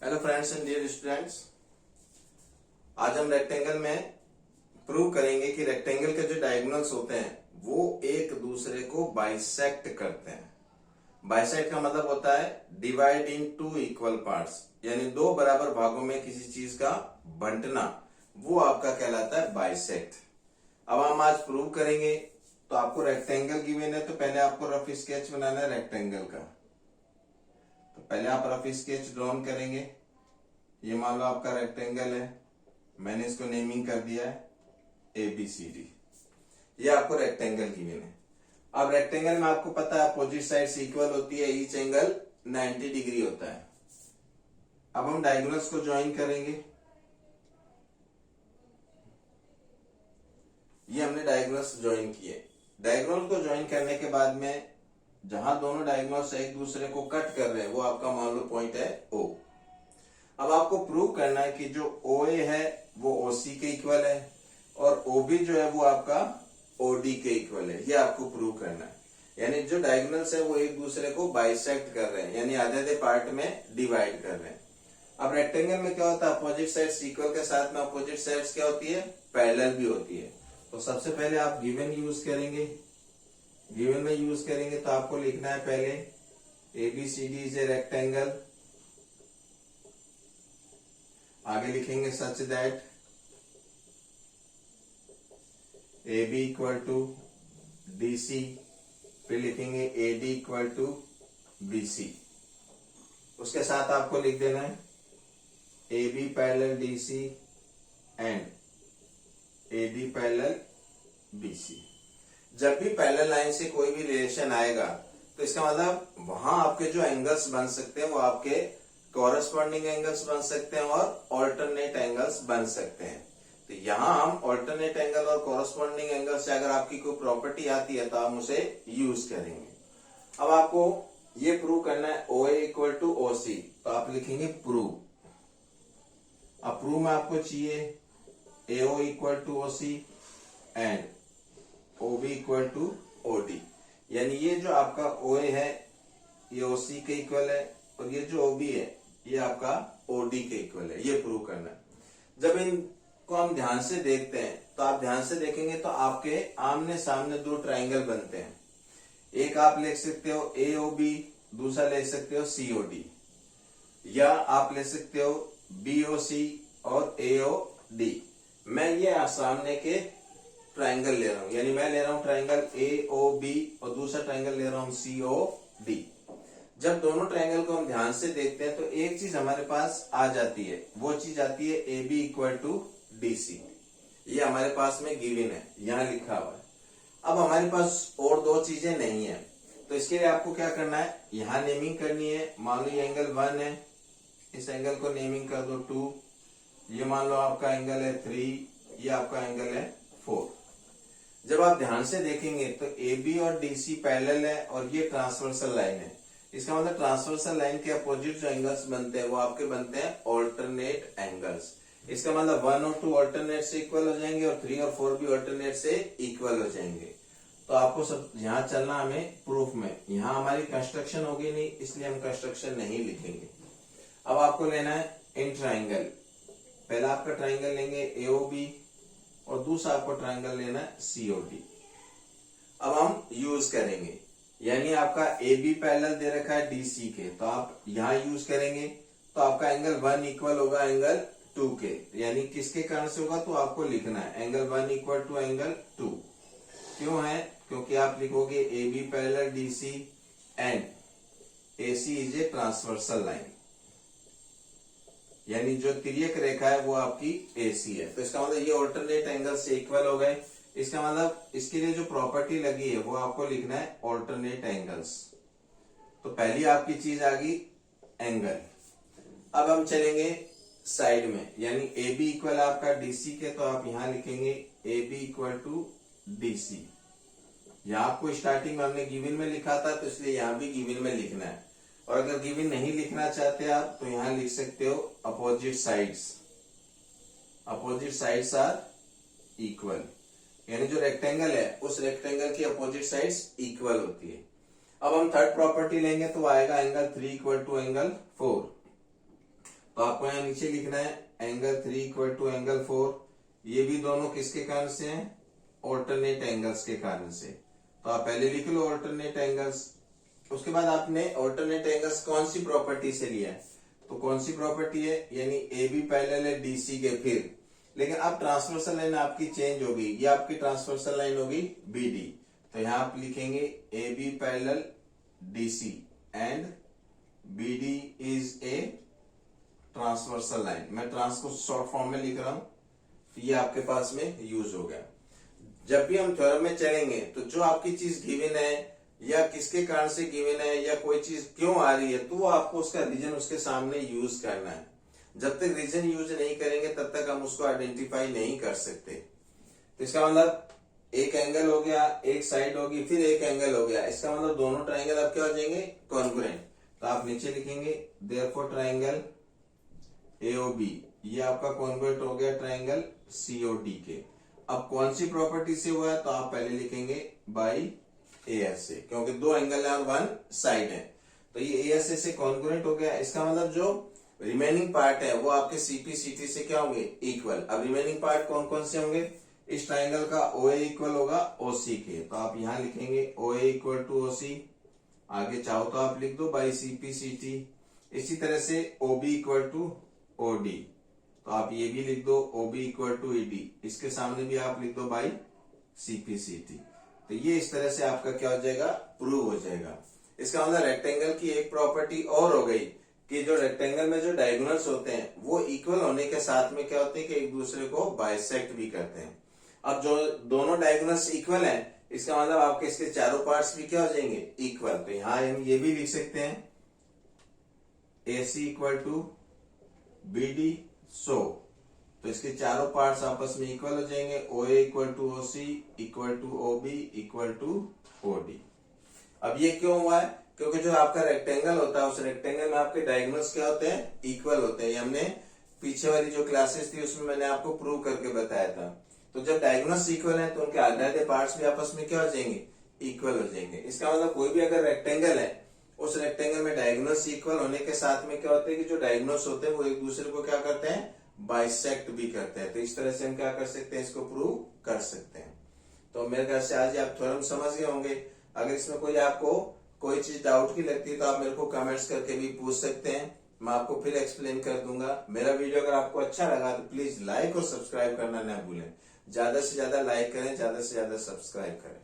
Hello friends and dear students, आज हम rectangle में प्रूव करेंगे कि रेक्टेंगल के जो डायगोनल्स होते हैं वो एक दूसरे को बाइसेक्ट करते हैं। बाइसेक्ट का मतलब होता है divide in two equal parts, यानी दो बराबर भागों में किसी चीज का बंटना, वो आपका कहलाता है बाइसेक्ट। अब हम आज प्रूव करेंगे। तो आपको रेक्टेंगल गिवन है, तो पहले आपको रफ स्केच बनाना है रेक्टेंगल का। तो पहले आप रफ स्केच ड्रॉन करेंगे। ये मान लो आपका रेक्टेंगल है, मैंने इसको नेमिंग कर दिया है ABCD। ये आपको रेक्टेंगल गिवन है। अब रेक्टेंगल में आपको पता है अपोजिट साइड्स इक्वल होती है, ईच एंगल 90 डिग्री होता है। अब हम डायगोनल्स को ज्वाइन करेंगे। ये हमने डायगोनल्स ज्वाइन किए। डायगोनल को ज्वाइन करने के बाद में जहां दोनों डायगोनल्स एक दूसरे को कट कर रहे हैं वो आपका मान लो पॉइंट है O। अब आपको प्रूव करना है कि जो OA है वो OC के इक्वल है और OB जो है वो आपका OD के इक्वल है। ये आपको प्रूव करना है, यानी जो डायगोनल्स है वो एक दूसरे को बाइसेक्ट कर रहे हैं, यानी आधे आधे पार्ट में डिवाइड कर रहे हैं। अब रेक्टेंगल में क्या होता है, अपोजिट साइड्स इक्वल के साथ में अपोजिट साइड्स क्या होती है, पैरेलल भी होती है। तो सबसे पहले आप गिवन यूज करेंगे। गिवन में यूज करेंगे तो आपको लिखना है पहले ABCD इज ए रेक्टेंगल। आगे लिखेंगे such that AB equal to DC, फिर लिखेंगे AD इक्वल टू BC। उसके साथ आपको लिख देना है AB parallel DC and AD parallel BC। जब भी पैरेलल लाइन से कोई भी रिलेशन आएगा तो इसका मतलब वहां आपके जो एंगल्स बन सकते हैं वो आपके कॉरेस्पॉन्डिंग एंगल्स बन सकते हैं और ऑल्टरनेट एंगल्स बन सकते हैं। तो यहां हम ऑल्टरनेट एंगल और कॉरेस्पॉन्डिंग एंगल से अगर आपकी कोई प्रॉपर्टी आती है तो हम उसे यूज करेंगे। अब आपको ये प्रूव करना है OA इक्वल टू OC, तो आप लिखेंगे प्रूव। अब प्रूव में आपको चाहिए AO equal to OC and OB equal to OD, यानी ये जो आपका OA है ये OC के इक्वल है और ये जो OB है ये आपका OD के इक्वल है। ये प्रूव करना है। जब इनको हम ध्यान से देखते हैं तो आप ध्यान से देखेंगे तो आपके आमने सामने दो ट्राइंगल बनते हैं। एक आप लिख सकते हो AOB, दूसरा ले सकते हो COD, या आप ले सकते हो BOC और AOD। मैं ये सामने के ट्राइंगल ले रहा हूं, यानी मैं ले रहा हूं ट्राइंगल AOB और दूसरा ट्राइंगल ले रहा हूं COD। जब दोनों ट्राइंगल को हम ध्यान से देखते हैं तो एक चीज हमारे पास आ जाती है, वो चीज आती है AB इक्वल टू DC। ये हमारे पास में गिवन है, यहां लिखा हुआ है। अब हमारे पास और दो चीजें नहीं है, तो इसके लिए आपको क्या करना है, यहां नेमिंग करनी है। मान लो ये एंगल 1 है, इस एंगल को नेमिंग कर दो 2। ये मान लो आपका एंगल है 3, ये आपका एंगल है 4। जब आप ध्यान से देखेंगे तो AB और DC पैरेलल है और ये ट्रांसवर्सल लाइन है। इसका मतलब ट्रांसवर्सल लाइन के अपोजिट जो एंगल्स बनते हैं वो आपके बनते हैं ऑल्टरनेट एंगल्स। इसका मतलब 1 और 2 ऑल्टरनेट से इक्वल हो जाएंगे और 3 और 4 भी ऑल्टरनेट से इक्वल हो जाएंगे। तो आपको सब यहाँ चलना हमें प्रूफ में। यहाँ हमारी कंस्ट्रक्शन होगी नहीं, इसलिए हम कंस्ट्रक्शन नहीं लिखेंगे। अब आपको लेना है इन ट्राइंगल। पहला आपका ट्राइंगल लेंगे AOB और दूसरा आपको ट्राइंगल लेना है COD। अब हम यूज करेंगे, यानी आपका AB पैरेलल दे रखा है DC के, तो आप यहां यूज करेंगे तो आपका एंगल 1 इक्वल होगा एंगल 2 के, यानी किसके कारण से होगा तो आपको लिखना है एंगल 1 इक्वल टू एंगल 2। क्यों है, क्योंकि आप लिखोगे AB parallel DC and AC is a transversal line, यानी जो तिर्यक रेखा है वो आपकी AC है। तो इसका मतलब ये ऑल्टरनेट एंगल से इक्वल हो गए। इसका मतलब इसके लिए जो प्रॉपर्टी लगी है वो आपको लिखना है ऑल्टरनेट एंगल्स। तो पहली आपकी चीज आ गई एंगल। अब हम चलेंगे साइड में, यानी AB इक्वल आपका DC के, तो आप यहां लिखेंगे AB इक्वल टू DC। यहां आपको स्टार्टिंग में हमने गिवन में लिखा था तो इसलिए यहां भी गिवन में लिखना है। और अगर गिवन नहीं लिखना चाहते आप तो यहां लिख सकते हो opposite sides. Opposite sides are equal, यानी जो रेक्टेंगल है उस रेक्टेंगल की अपोजिट साइड्स इक्वल होती है। अब हम थर्ड प्रॉपर्टी लेंगे तो आएगा एंगल 3 इक्वल टू एंगल 4। तो आपको यहाँ नीचे लिखना है एंगल 3 इक्वल टू एंगल 4। ये भी दोनों किसके कारण से हैं? ऑल्टरनेट एंगल्स के कारण से। तो आप पहले लिख लो ऑल्टरनेट एंगल्स। उसके बाद आपने ऑल्टरनेट एंगल्स कौन सी प्रॉपर्टी से लिया है? तो कौन सी प्रॉपर्टी है? यानी ए बी पैरेलल है डीसी के। फिर लेकिन अब ट्रांसवर्सल लाइन आपकी चेंज होगी, ये आपकी ट्रांसवर्सल लाइन होगी बीडी। तो यहां आप लिखेंगे A B parallel DC and BD is a transversal line. मैं ट्रांस को शॉर्ट फॉर्म में लिख रहा हूं, ये आपके पास में यूज हो गया। जब भी हम थ्योरम में चलेंगे तो जो आपकी चीज गिवन है या किसके कारण से गिवन है या कोई चीज क्यों आ रही है, तो वो आपको उसका रीजन उसके सामने यूज करना है। जब तक रीजन यूज नहीं करेंगे तब तक हम उसको आइडेंटिफाई नहीं कर सकते। तो इसका मतलब एक एंगल हो गया, एक साइड होगी, फिर एक एंगल हो गया, इसका मतलब दोनों ट्राइंगल अब क्या हो जाएंगे? कॉन्ग्रुएंट। तो आप नीचे लिखेंगे देयरफॉर ट्राइंगल एओबी ये आपका कॉन्ग्रुएंट हो गया ट्राइंगल सीओडी के। अब कौन सी प्रॉपर्टी से हुआ है? तो आप पहले लिखेंगे बाई एएस से, क्योंकि दो एंगल है और वन साइड है। तो ये एएस से कॉन्ग्रुएंट हो गया। इसका मतलब जो रिमेनिंग पार्ट है वो आपके सीपी सीटी से क्या होंगे? इक्वल। अब रिमेनिंग पार्ट कौन कौन से होंगे? इस ट्राइंगल का ओए इक्वल होगा ओसी के। तो आप यहां लिखेंगे ओए इक्वल टू ओसी, आगे चाहो तो आप लिख दो बाई सीपी सीटी। इसी तरह से ओबी इक्वल टू ओडी, तो आप ये भी लिख दो ओबी इक्वल टू ईडी, इसके सामने भी आप लिख दो बाई सीपी सीटी। तो ये इस तरह से आपका क्या हो जाएगा? प्रूव हो जाएगा। इसका मतलब रेक्टेंगल की एक प्रॉपर्टी और हो गई कि जो रेक्टेंगल में जो डायगोनल्स होते हैं वो इक्वल होने के साथ में क्या होते हैं कि एक दूसरे को बाइसेक्ट भी करते हैं। अब जो दोनों डायगोनल्स इक्वल हैं, इसका मतलब आपके इसके चारों पार्ट्स भी क्या हो जाएंगे? इक्वल। तो यहां हम ये भी लिख सकते हैं AC इक्वल टू BD सो, तो इसके चारों पार्ट्स आपस में इक्वल हो जाएंगे। OA equal to OC equal to OB equal to OD। अब ये क्यों हुआ है? क्योंकि जो आपका रेक्टेंगल होता है उस रेक्टेंगल में आपके डायगोनल्स क्या होते हैं? इक्वल होते हैं। ये हमने पीछे वाली जो क्लासेस थी उसमें मैंने आपको प्रूव करके बताया था। तो जब डायगोनल्स इक्वल है तो उनके आधे आधे पार्ट्स भी आपस में क्या हो जाएंगे? इक्वल हो जाएंगे। इसका मतलब कोई भी अगर रेक्टेंगल है उस रेक्टेंगल में डायगोनल्स इक्वल होने के साथ में क्या होता है कि जो डायगोनल्स होते हैं वो एक दूसरे को क्या करते हैं? बाइसेक्ट भी करते हैं। तो इस तरह से हम क्या कर सकते हैं? इसको प्रूव कर सकते हैं। तो मेरे ख्याल से आज आप थ्योरम समझ गए होंगे। अगर इसमें कोई आपको कोई चीज डाउट की लगती है तो आप मेरे को कमेंट्स करके भी पूछ सकते हैं, मैं आपको फिर एक्सप्लेन कर दूंगा। मेरा वीडियो अगर आपको अच्छा लगा तो प्लीज लाइक और सब्सक्राइब करना ना भूलें। ज्यादा से ज्यादा लाइक करें, ज्यादा से ज्यादा सब्सक्राइब करें।